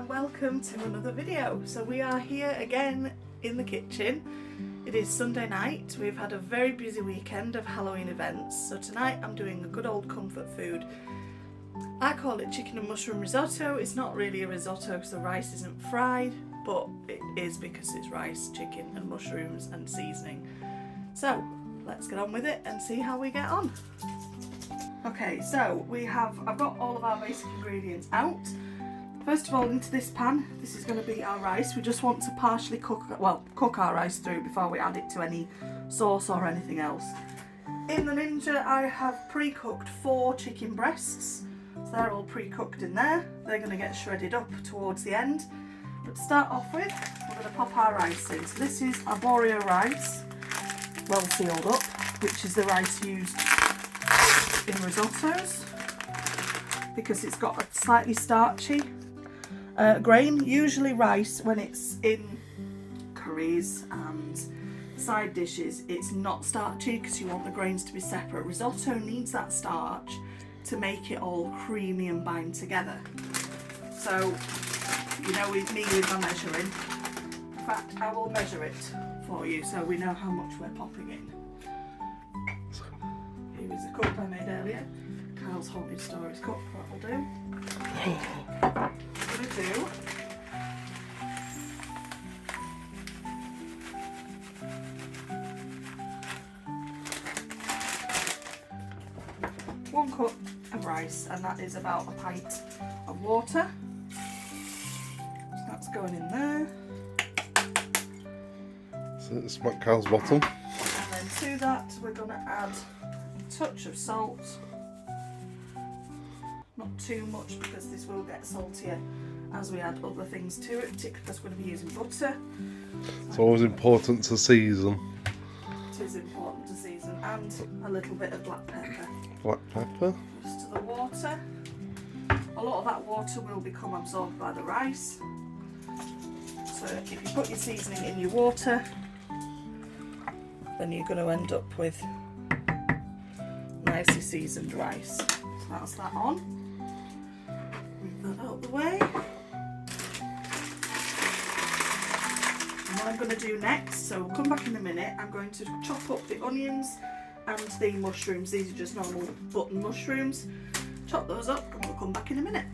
and welcome to another video. So we are here again in the kitchen. It is Sunday night. We've had a very busy weekend of Halloween events, so tonight I'm doing a good old comfort food. I call it chicken and mushroom risotto. It's not really a risotto because the rice isn't fried, but it is because it's rice, chicken and mushrooms and seasoning. So let's get on with it and see how we get on. Okay, so I've got all of our basic ingredients out. First of all, into this pan, this is going to be our rice. We just want to partially cook our rice through before we add it to any sauce or anything else. In the Ninja, I have pre-cooked 4 chicken breasts. So they're all pre-cooked in there. They're going to get shredded up towards the end. But to start off with, we're going to pop our rice in. So this is Arborio Rice, well sealed up, which is the rice used in risottos because it's got a slightly starchy grain. Usually rice, when it's in curries and side dishes, it's not starchy because you want the grains to be separate. Risotto needs that starch to make it all creamy and bind together. So, you know, with me with my measuring, in fact I will measure it for you so we know how much we're popping in. Here is a cup I made earlier. Kyle's haunted stories cup, that will do. I'm going to do 1 cup of rice, and that is about a pint of water. So that's going in there. So it's Kyle's bottom. And then to that we're going to add a touch of salt. Not too much because this will get saltier as we add other things to it, particularly because we're going to be using butter. It's always important to season. It is important to season, and a little bit of black pepper. Black pepper. Just to the water. A lot of that water will become absorbed by the rice. So if you put your seasoning in your water, then you're going to end up with nicely seasoned rice. So that's that on. Move that out the way. And what I'm going to do next, so we'll come back in a minute, I'm going to chop up the onions and the mushrooms. These are just normal button mushrooms. Chop those up and we'll come back in a minute.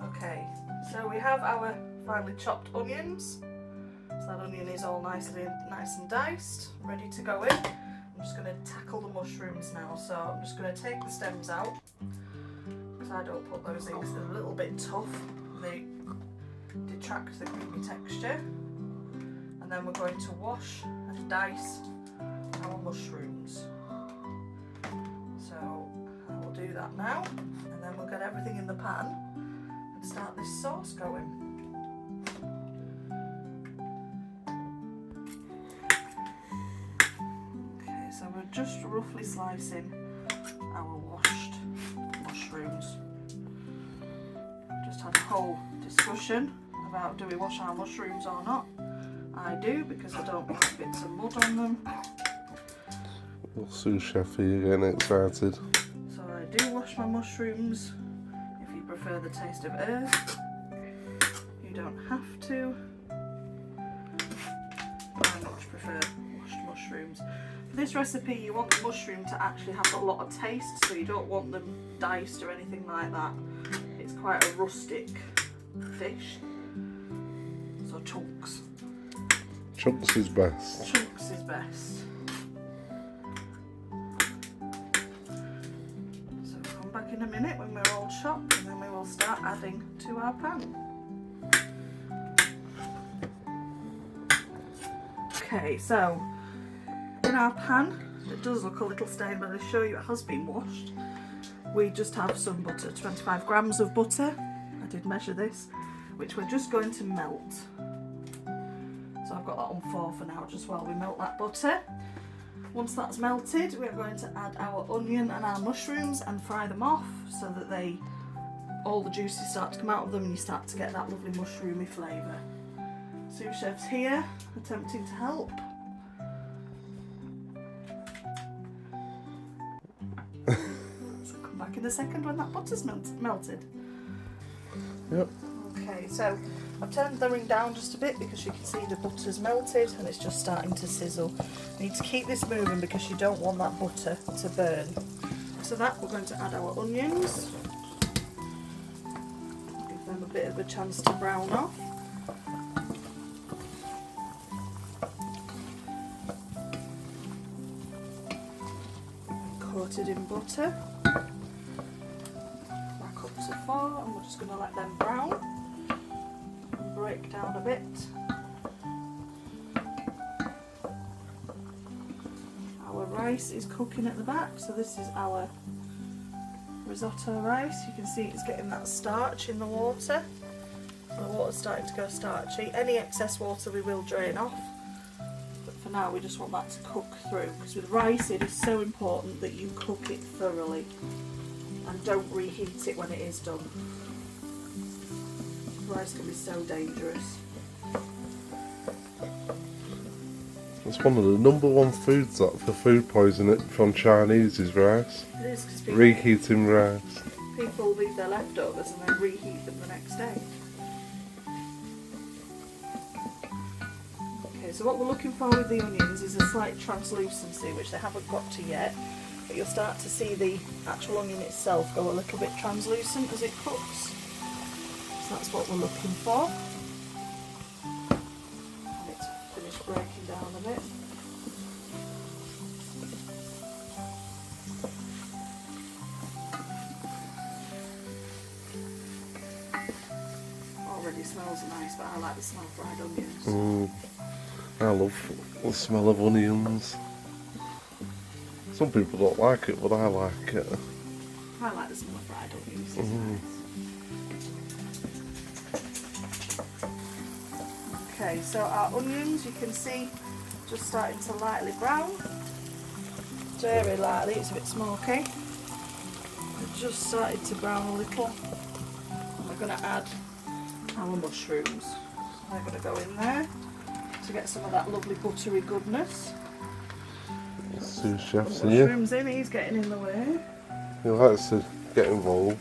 Okay, so we have our finely chopped onions. So that onion is all nice and diced, ready to go in. I'm just going to tackle the mushrooms now. So I'm just going to take the stems out, because I don't put those in because they're a little bit tough. They detract the creamy texture. And then we're going to wash and dice our mushrooms. So I will do that now, and then we'll get everything in the pan and start this sauce going. Okay, so we're just roughly slicing our washed mushrooms. Just had a whole discussion about do we wash our mushrooms or not. I do, because I don't want bits of mud on them. Sous chef, are you getting excited? So I do wash my mushrooms. If you prefer the taste of earth, you don't have to. I much prefer washed mushrooms. For this recipe, you want the mushroom to actually have a lot of taste, so you don't want them diced or anything like that. It's quite a rustic dish. So chunks. Chunks is best. Chunks is best. So we'll come back in a minute when we're all chopped, and then we will start adding to our pan. Okay, so in our pan, it does look a little stained, but I'll show you it has been washed. We just have some butter, 25 grams of butter. I did measure this, which we're just going to melt. So I've got that on 4 for now, just while we melt that butter. Once that's melted, we're going to add our onion and our mushrooms and fry them off so that all the juices start to come out of them and you start to get that lovely mushroomy flavour. Sous chef's here, attempting to help. So come back in a second when that butter's melted. Yep. I'll Okay, so I've turned the ring down just a bit because you can see the butter's melted and it's just starting to sizzle. You need to keep this moving because you don't want that butter to burn. So that we're going to add our onions. Give them a bit of a chance to brown off. Coated in butter. Back up to 4 and we're just going to let them brown. Break down a bit. Our rice is cooking at the back, so this is our risotto rice. You can see it's getting that starch in the water. The water's starting to go starchy. Any excess water we will drain off, but for now we just want that to cook through, because with rice it is so important that you cook it thoroughly and don't reheat it when it is done. Rice can be so dangerous. It's one of the #1 foods that for food poisoning from Chinese is rice. It is, because Reheating rice. people leave their leftovers and then reheat them the next day. Okay, so what we're looking for with the onions is a slight translucency, which they haven't got to yet, but you'll start to see the actual onion itself go a little bit translucent as it cooks. So that's what we're looking for. And it's finished breaking down a bit. Already smells nice, but I like the smell of fried onions. I love the smell of onions. Some people don't like it, but I like it. I like the smell of fried onions. It's nice. Okay, so our onions, you can see, just starting to lightly brown. Very lightly, it's a bit smoky. They've just started to brown a little. And we're going to add our mushrooms. They're going to go in there to get some of that lovely buttery goodness. Sous chef's here. Mushrooms in, he's getting in the way. He likes to get involved.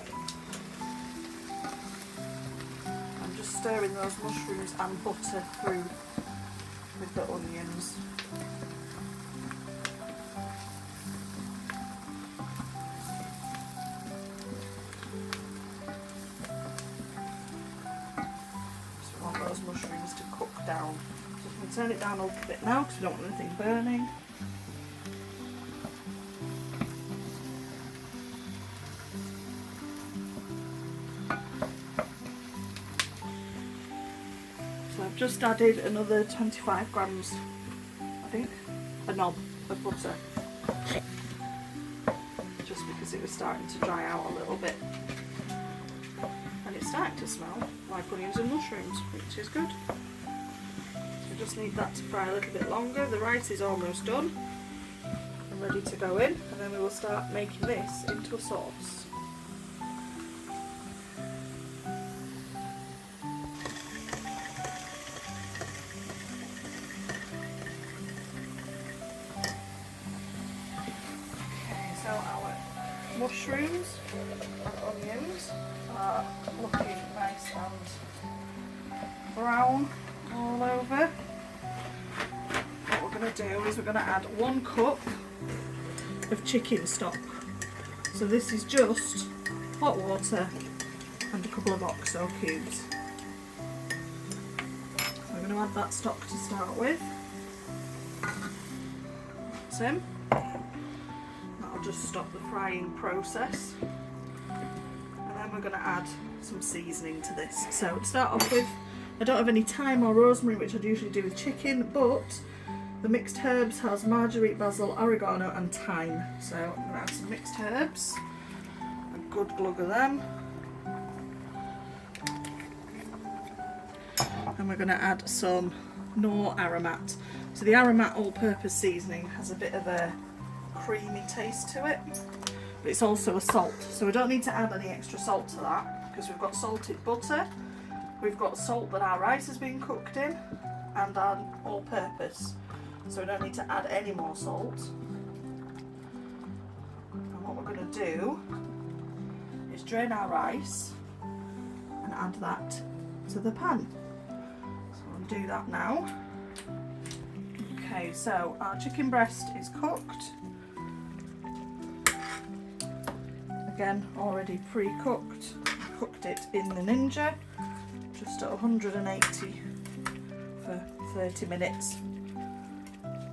I'm just stirring those mushrooms and butter through with the onions. Just want those mushrooms to cook down. So we can turn it down a little bit now because we don't want anything burning. Just added another 25 grams, I think, a knob of butter, just because it was starting to dry out a little bit, and it's starting to smell like onions and mushrooms, which is good. So we just need that to fry a little bit longer. The rice is almost done and ready to go in, and then we will start making this into a sauce. So our mushrooms and onions are looking nice and brown all over. What we're going to do is we're going to add 1 cup of chicken stock. So this is just hot water and a couple of oxo cubes. So I'm going to add that stock to start with. That's in. That'll just stop the frying process. And then we're going to add some seasoning to this. So to start off with, I don't have any thyme or rosemary, which I'd usually do with chicken, but the mixed herbs has marjoram, basil, oregano and thyme. So I'm going to add some mixed herbs, a good glug of them. And we're going to add some Knorr aromat. So the aromat all-purpose seasoning has a bit of a creamy taste to it, but it's also a salt, so we don't need to add any extra salt to that because we've got salted butter, we've got salt that our rice has been cooked in, and our all-purpose, so we don't need to add any more salt. And what we're going to do is drain our rice and add that into the pan. So I'll do that now. Okay, so our chicken breast is cooked. Again, already pre-cooked. Cooked it in the Ninja, just at 180 for 30 minutes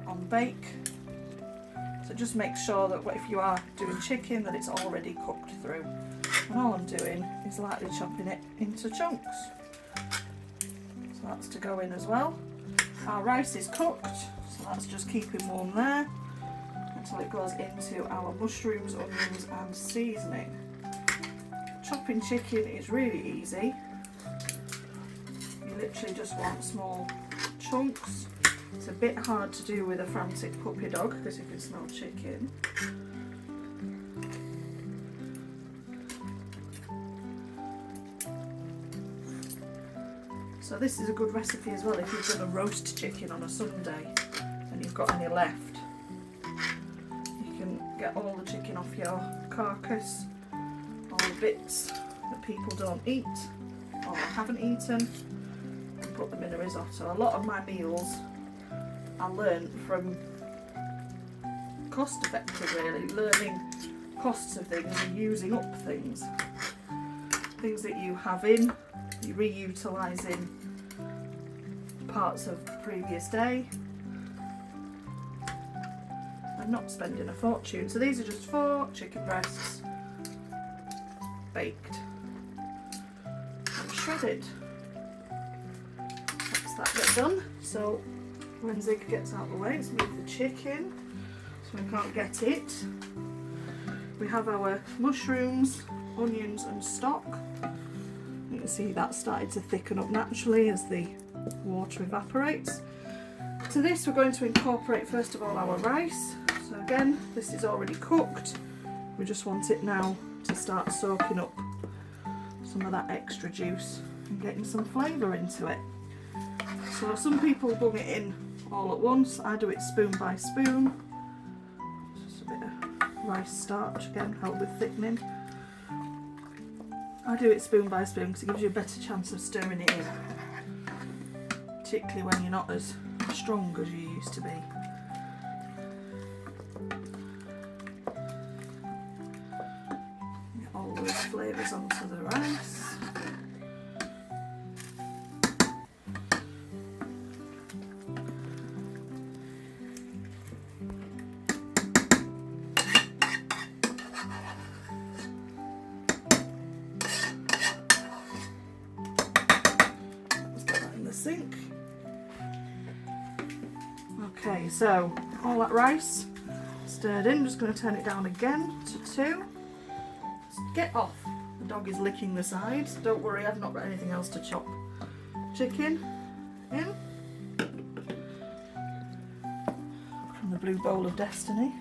on bake. So just make sure that if you are doing chicken that it's already cooked through. And all I'm doing is lightly chopping it into chunks. So that's to go in as well. Our rice is cooked, so that's just keeping warm there until it goes into our mushrooms, onions and seasoning. Chopping chicken is really easy. You literally just want small chunks. It's a bit hard to do with a frantic puppy dog because you can smell chicken. So this is a good recipe as well if you've done a roast chicken on a Sunday and you've got any left. You can get all the chicken off your carcass, all the bits that people don't eat or haven't eaten, and put them in a risotto. A lot of my meals I learned from cost effective, really, learning costs of things and using up things. Things that you have in, you reutilising parts of the previous day and not spending a fortune. So these are just 4 chicken breasts baked and shredded. That's that bit done. So when Zig gets out of the way, let's move the chicken so we can't get it. We have our mushrooms, onions and stock. You can see that started to thicken up naturally as the water evaporates. To this we're going to incorporate first of all our rice. So again, this is already cooked. We just want it now to start soaking up some of that extra juice and getting some flavour into it. So some people bung it in all at once. I do it spoon by spoon. Just a bit of rice starch, again, help with thickening. I do it spoon by spoon because it gives you a better chance of stirring it in, particularly when you're not as strong as you used to be. Get all those flavours onto the rice. Sink. Okay, so all that rice stirred in, just going to turn it down again to 2. Get off, the dog is licking the sides. Don't worry, I've not got anything else to chop. Chicken in from the blue bowl of destiny.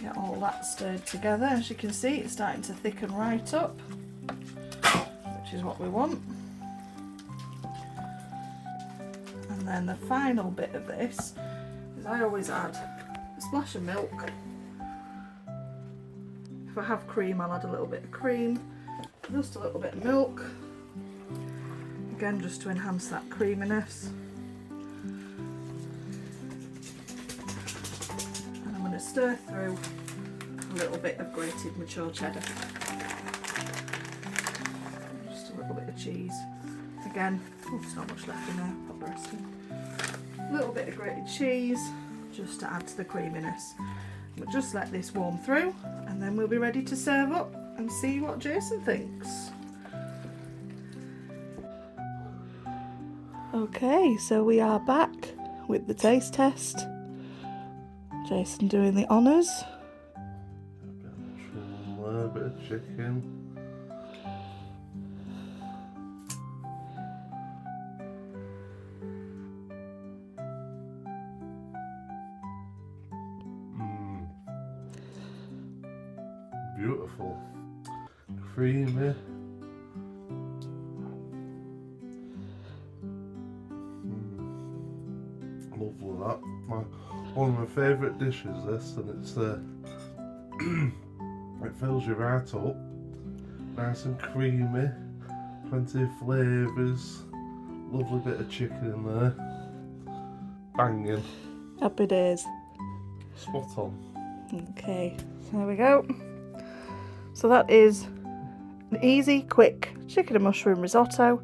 Get all that stirred together. As you can see, it's starting to thicken right up, which is what we want. And then the final bit of this is I always add a splash of milk. If I have cream, I'll add a little bit of cream, just a little bit of milk, again just to enhance that creaminess. And I'm going to stir through a little bit of grated mature cheddar. A bit of cheese. Again, there's not much left in there, pop the rest in. A little bit of grated cheese just to add to the creaminess. We'll just let this warm through and then we'll be ready to serve up and see what Jason thinks. Okay, so we are back with the taste test. Jason doing the honours. A bit of chicken. Beautiful, creamy. Lovely that. One of my favourite dishes, this, and it's it fills you right up. Nice and creamy, plenty of flavours, lovely bit of chicken in there. Banging. Happy days. Spot on. Okay, so there we go. So that is an easy, quick chicken and mushroom risotto.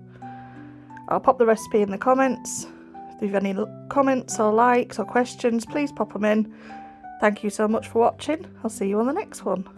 I'll pop the recipe in the comments. If you have any comments or likes or questions, please pop them in. Thank you so much for watching. I'll see you on the next one.